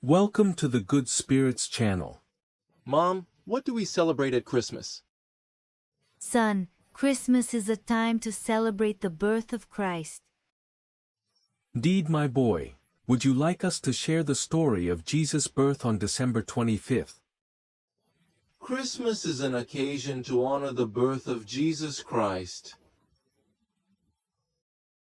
Welcome to the Good Spirits channel. Mom, what do we celebrate at Christmas? Son, Christmas is a time to celebrate the birth of Christ. Deed, my boy, would you like us to share the story of Jesus' birth on December 25th? Christmas is an occasion to honor the birth of Jesus Christ.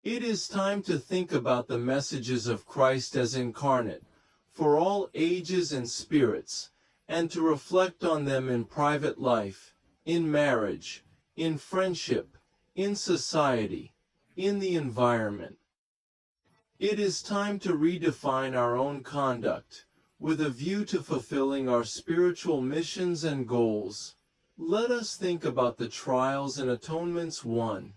It is time to think about the messages of Christ as incarnate, for all ages and spirits, and to reflect on them in private life, in marriage, in friendship, in society, in the environment. It is time to redefine our own conduct, with a view to fulfilling our spiritual missions and goals. Let us think about the trials and atonements won,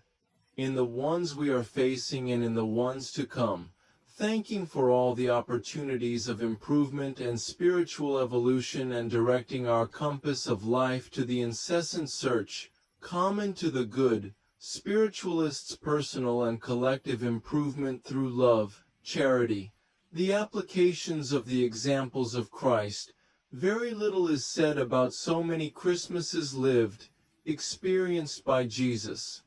in the ones we are facing and in the ones to come, thanking for all the opportunities of improvement and spiritual evolution and directing our compass of life to the incessant search, common to the good, spiritualists' personal and collective improvement through love, charity, the applications of the examples of Christ. Very little is said about so many Christmases lived, experienced by Jesus.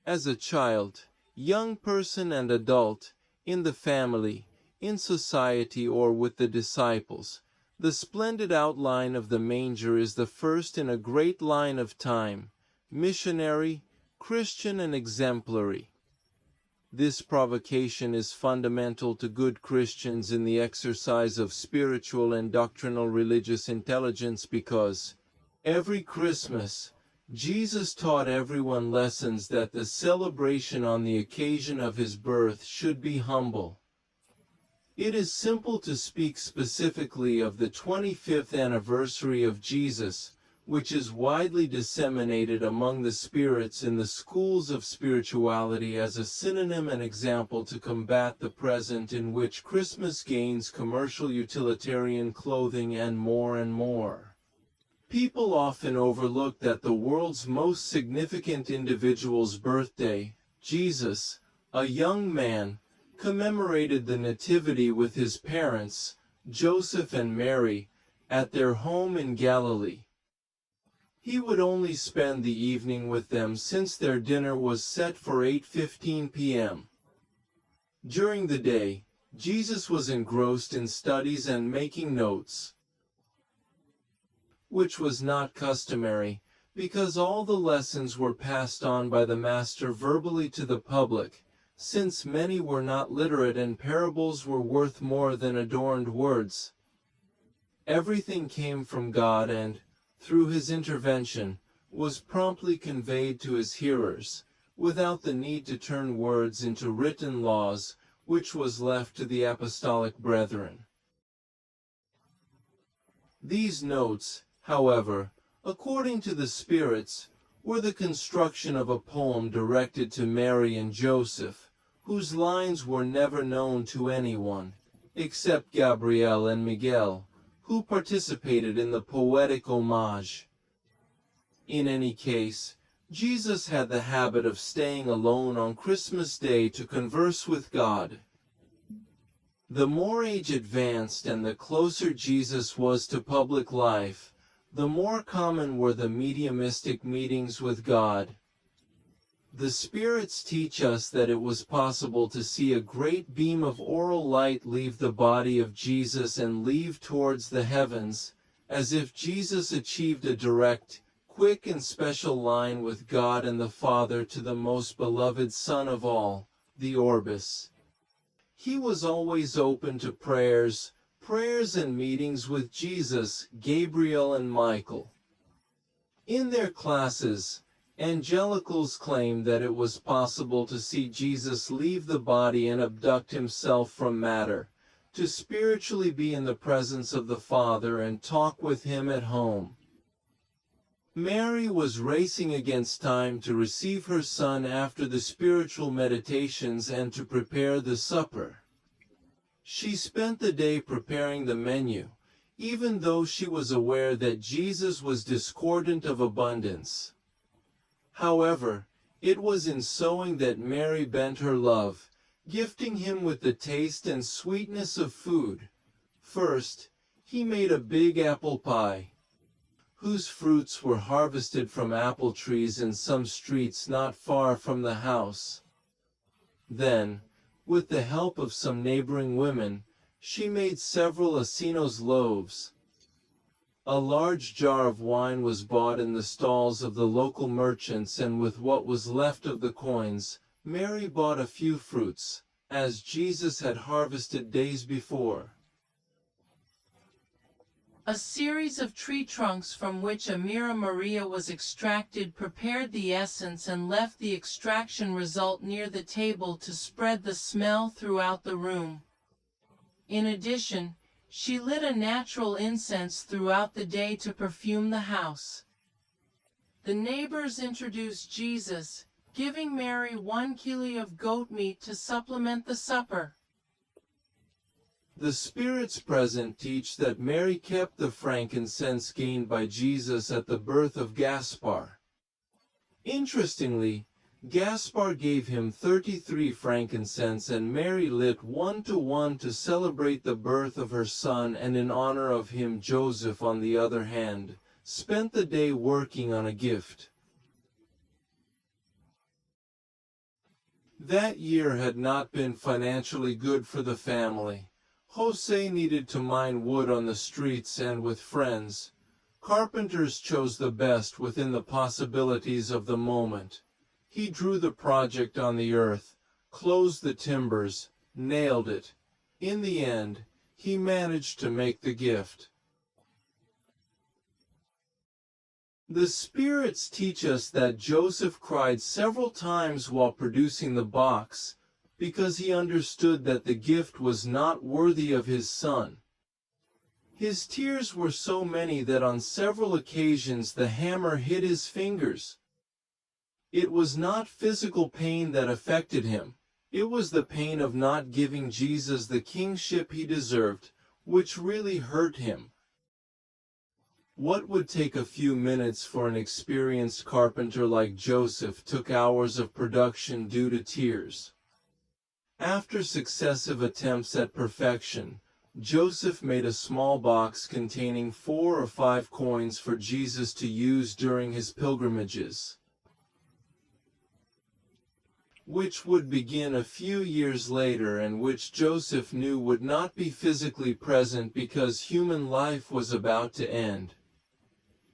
As a child, young person and adult, in the family, in society or with the disciples, the splendid outline of the manger is the first in a great line of time, missionary, Christian and exemplary. This provocation is fundamental to good Christians in the exercise of spiritual and doctrinal religious intelligence because, every Christmas, Jesus taught everyone lessons that the celebration on the occasion of his birth should be humble. It is simple to speak specifically of the 25th anniversary of Jesus, which is widely disseminated among the spirits in the schools of spirituality as a synonym and example to combat the present in which Christmas gains commercial utilitarian clothing and more. People often overlook that the world's most significant individual's birthday, Jesus, a young man, commemorated the Nativity with his parents, Joseph and Mary, at their home in Galilee. He would only spend the evening with them since their dinner was set for 8:15 p.m. During the day, Jesus was engrossed in studies and making notes, which was not customary, because all the lessons were passed on by the master verbally to the public, since many were not literate and parables were worth more than adorned words. Everything came from God and, through his intervention, was promptly conveyed to his hearers, without the need to turn words into written laws, which was left to the apostolic brethren. These notes, however, according to the spirits, were the construction of a poem directed to Mary and Joseph, whose lines were never known to anyone, except Gabriel and Miguel, who participated in the poetic homage. In any case, Jesus had the habit of staying alone on Christmas Day to converse with God. The more age advanced and the closer Jesus was to public life, the more common were the mediumistic meetings with God. The spirits teach us that it was possible to see a great beam of aural light leave the body of Jesus and leave towards the heavens, as if Jesus achieved a direct, quick and special line with God and the Father to the most beloved Son of all, the Orbis. He was always open to prayers and meetings with Jesus, Gabriel and Michael. In their classes, Angelicals claimed that it was possible to see Jesus leave the body and abduct himself from matter, to spiritually be in the presence of the Father and talk with him at home. Mary was racing against time to receive her son after the spiritual meditations and to prepare the supper. She spent the day preparing the menu, even though she was aware that Jesus was discordant of abundance. However, it was in sowing that Mary bent her love, gifting him with the taste and sweetness of food, First, he made a big apple pie, whose fruits were harvested from apple trees in some streets not far from the house. Then, with the help of some neighboring women, she made several acenos loaves. A large jar of wine was bought in the stalls of the local merchants, and with what was left of the coins, Mary bought a few fruits, as Jesus had harvested days before. A series of tree trunks from which a Myrrha Maria was extracted prepared the essence and left the extraction result near the table to spread the smell throughout the room. In addition, she lit a natural incense throughout the day to perfume the house. The neighbors introduced Jesus, giving Mary 1 kilo of goat meat to supplement the supper. The spirits present teach that Mary kept the frankincense gained by Jesus at the birth of Gaspar. Interestingly, Gaspar gave him 33 frankincense and Mary lit 1 to 1 to celebrate the birth of her son, and in honor of him Joseph, on the other hand, spent the day working on a gift. That year had not been financially good for the family. Jose needed to mine wood on the streets and with friends. Carpenters chose the best within the possibilities of the moment. He drew the project on the earth, closed the timbers, nailed it. In the end, he managed to make the gift. The spirits teach us that Joseph cried several times while producing the box, because he understood that the gift was not worthy of his son. His tears were so many that on several occasions the hammer hit his fingers. It was not physical pain that affected him. It was the pain of not giving Jesus the kingship he deserved, which really hurt him. What would take a few minutes for an experienced carpenter like Joseph took hours of production due to tears. After successive attempts at perfection, Joseph made a small box containing 4 or 5 coins for Jesus to use during his pilgrimages, which would begin a few years later and which Joseph knew would not be physically present because human life was about to end.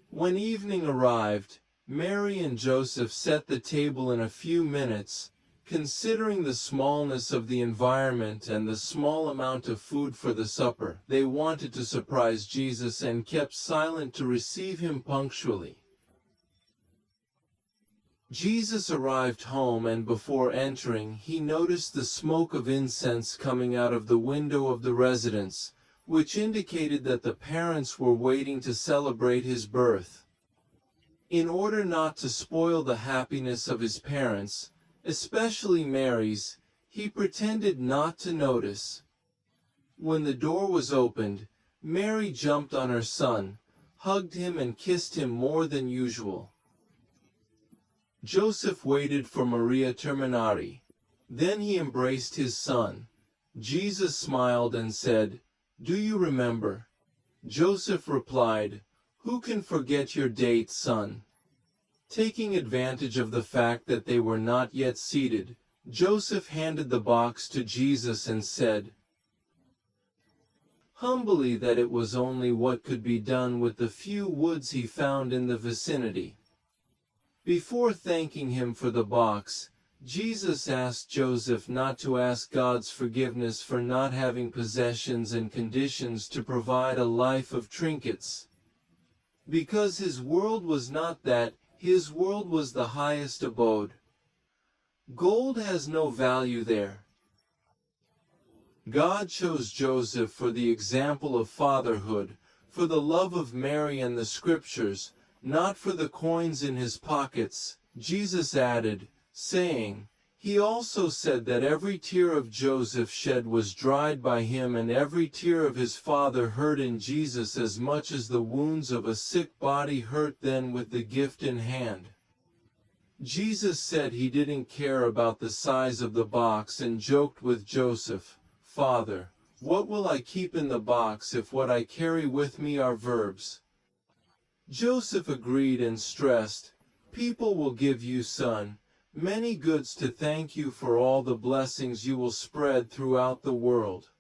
When evening arrived, Mary and Joseph set the table in a few minutes. Considering the smallness of the environment and the small amount of food for the supper, they wanted to surprise Jesus and kept silent to receive him punctually. Jesus arrived home, and before entering, he noticed the smoke of incense coming out of the window of the residence, which indicated that the parents were waiting to celebrate his birth. In order not to spoil the happiness of his parents, especially Mary's, he pretended not to notice. When the door was opened, Mary jumped on her son, hugged him and kissed him more than usual. Joseph waited for Maria Terminari. Then he embraced his son. Jesus smiled and said, "Do you remember?" Joseph replied, "Who can forget your date, son?" Taking advantage of the fact that they were not yet seated, Joseph handed the box to Jesus and said humbly that it was only what could be done with the few woods he found in the vicinity. Before thanking him for the box, Jesus asked Joseph not to ask God's forgiveness for not having possessions and conditions to provide a life of trinkets. Because his world was not that, his world was the highest abode. Gold has no value there. God chose Joseph for the example of fatherhood, for the love of Mary and the scriptures, not for the coins in his pockets. Jesus added, saying, "He also said that every tear of Joseph shed was dried by him, and every tear of his father hurt in Jesus as much as the wounds of a sick body hurt then with the gift in hand." Jesus said he didn't care about the size of the box and joked with Joseph, "Father, What will I keep in the box if what I carry with me are verbs? Joseph agreed and stressed, people will give you, son, many goods to thank you for all the blessings you will spread throughout the world.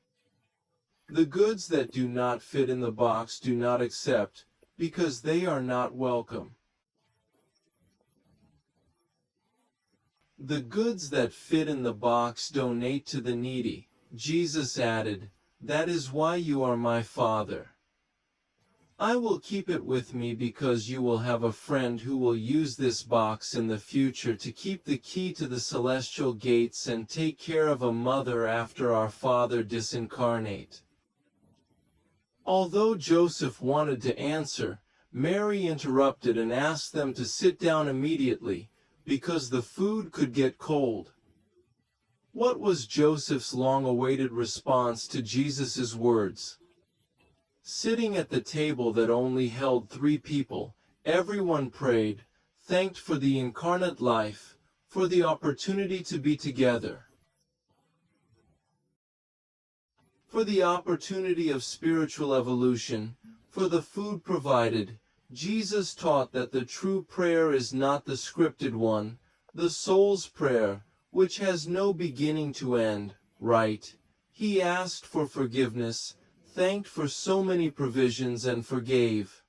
The goods that do not fit in the box do not accept, because they are not welcome. The goods that fit in the box donate to the needy. Jesus added, that is why you are my Father. I will keep it with me because you will have a friend who will use this box in the future to keep the key to the celestial gates and take care of a mother after our Father disincarnate. Although Joseph wanted to answer, Mary interrupted and asked them to sit down immediately, because the food could get cold. What was Joseph's long-awaited response to Jesus' words? Sitting at the table that only held 3 people, everyone prayed, thanked for the incarnate life, for the opportunity to be together, for the opportunity of spiritual evolution, for the food provided. Jesus taught that the true prayer is not the scripted one, the soul's prayer, which has no beginning to end, right? He asked for forgiveness, thanked for so many provisions and forgave.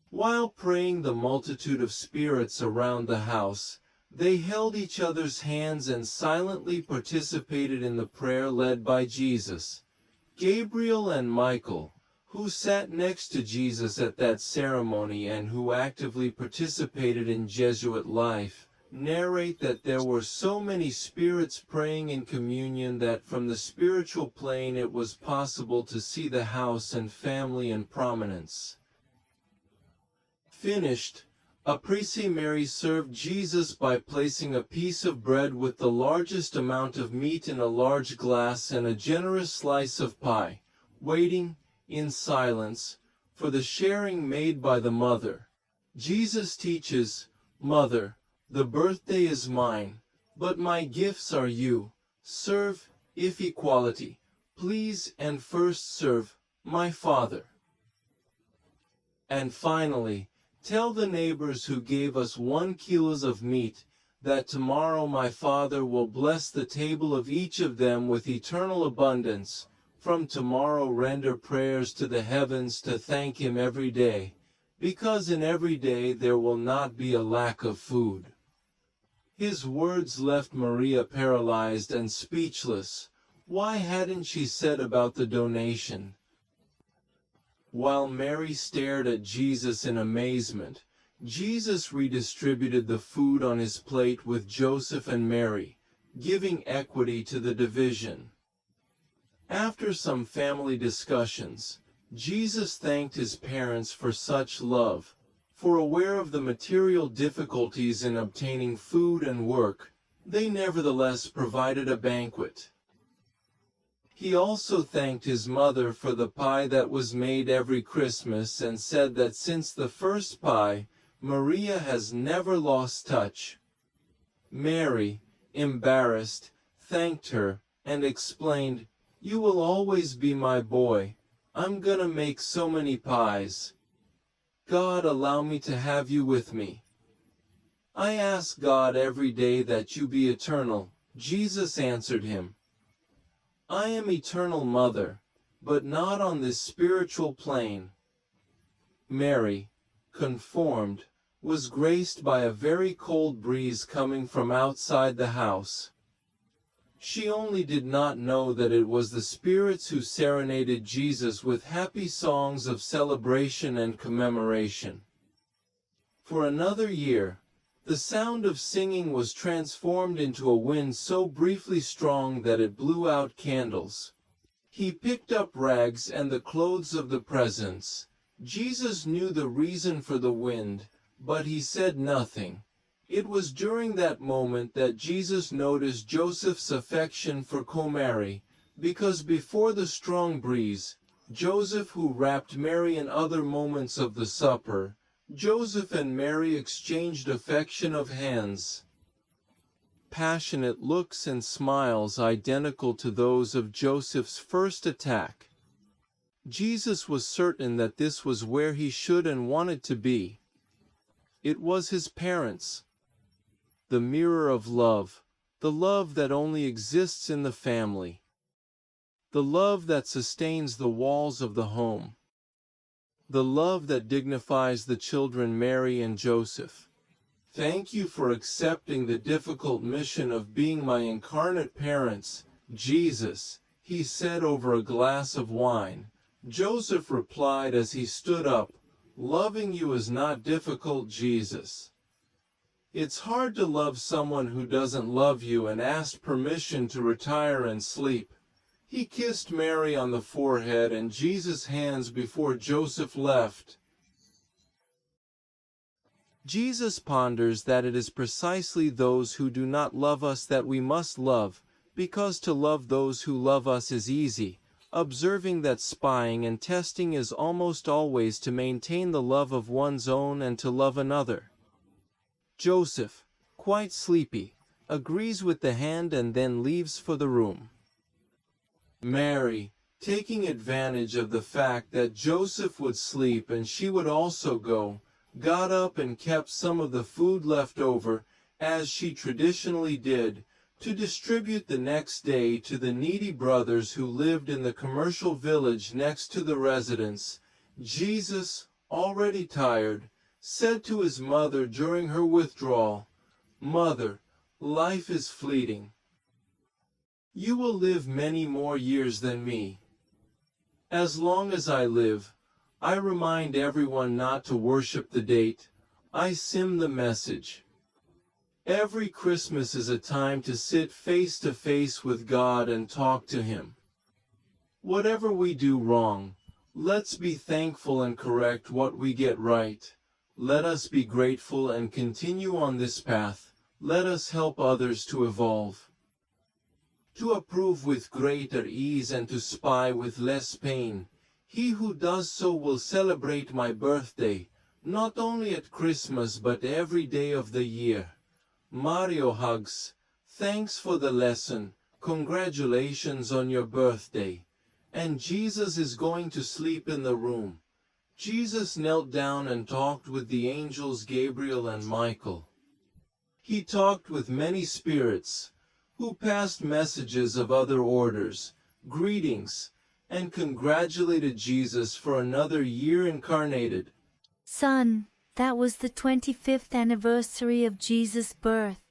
While praying the multitude of spirits around the house, they held each other's hands and silently participated in the prayer led by Jesus. Gabriel and Michael, who sat next to Jesus at that ceremony and who actively participated in Jesuit life, narrate that there were so many spirits praying in communion that from the spiritual plane it was possible to see the house and family in prominence. Finished, Apres Mary served Jesus by placing a piece of bread with the largest amount of meat in a large glass and a generous slice of pie, waiting, in silence, for the sharing made by the mother. Jesus teaches, Mother, the birthday is mine, but my gifts are you. Serve, if equality, please, and first serve, my Father. And finally, tell the neighbors who gave us 1 kilo of meat, that tomorrow my Father will bless the table of each of them with eternal abundance. From tomorrow render prayers to the heavens to thank Him every day, because in every day there will not be a lack of food. His words left Maria paralyzed and speechless. Why hadn't she said about the donation? While Mary stared at Jesus in amazement, Jesus redistributed the food on his plate with Joseph and Mary, giving equity to the division. After some family discussions, Jesus thanked his parents for such love, for aware of the material difficulties in obtaining food and work, they nevertheless provided a banquet. He also thanked his mother for the pie that was made every Christmas and said that since the first pie, Maria has never lost touch. Mary, embarrassed, thanked her, and explained, "You will always be my boy. I'm gonna make so many pies. God, allow me to have you with me. I ask God every day that you be eternal." Jesus answered him, "I am eternal, Mother, but not on this spiritual plane." Mary, conformed, was graced by a very cold breeze coming from outside the house. She only did not know that it was the spirits who serenaded Jesus with happy songs of celebration and commemoration. For another year, the sound of singing was transformed into a wind so briefly strong that it blew out candles. He picked up rags and the clothes of the presents. Jesus knew the reason for the wind, but he said nothing. It was during that moment that Jesus noticed Joseph's affection for Mary, because before the strong breeze, Joseph, who wrapped Mary in other moments of the supper, Joseph and Mary exchanged affection of hands. passionate looks and smiles identical to those of Joseph's first attack. Jesus was certain that this was where he should and wanted to be. It was his parents. The mirror of love, the love that only exists in the family. The love that sustains the walls of the home. The love that dignifies the children Mary and Joseph. Thank you for accepting the difficult mission of being my incarnate parents, Jesus, he said over a glass of wine. Joseph replied as he stood up, loving you is not difficult, Jesus. It's hard to love someone who doesn't love you, and asked permission to retire and sleep. He kissed Mary on the forehead and Jesus' hands before Joseph left. Jesus ponders that it is precisely those who do not love us that we must love, because to love those who love us is easy, observing that spying and testing is almost always to maintain the love of one's own and to love another. Joseph, quite sleepy, agrees with the hand and then leaves for the room. Mary, taking advantage of the fact that Joseph would sleep and she would also go, got up and kept some of the food left over, as she traditionally did, to distribute the next day to the needy brothers who lived in the commercial village next to the residence. Jesus, already tired, said to his mother during her withdrawal, "Mother, life is fleeting. You will live many more years than me. As long as I live, I remind everyone not to worship the date, I sim the message. Every Christmas is a time to sit face to face with God and talk to Him. Whatever we do wrong, let's be thankful and correct what we get right. Let us be grateful and continue on this path. Let us help others to evolve. To approve with greater ease and to spy with less pain. He who does so will celebrate my birthday, not only at Christmas but every day of the year. Mario hugs, thanks for the lesson, congratulations on your birthday. And Jesus is going to sleep in the room. Jesus knelt down and talked with the angels Gabriel and Michael. He talked with many spirits, who passed messages of other orders, greetings, and congratulated Jesus for another year incarnated. Son, that was the 25th anniversary of Jesus' birth.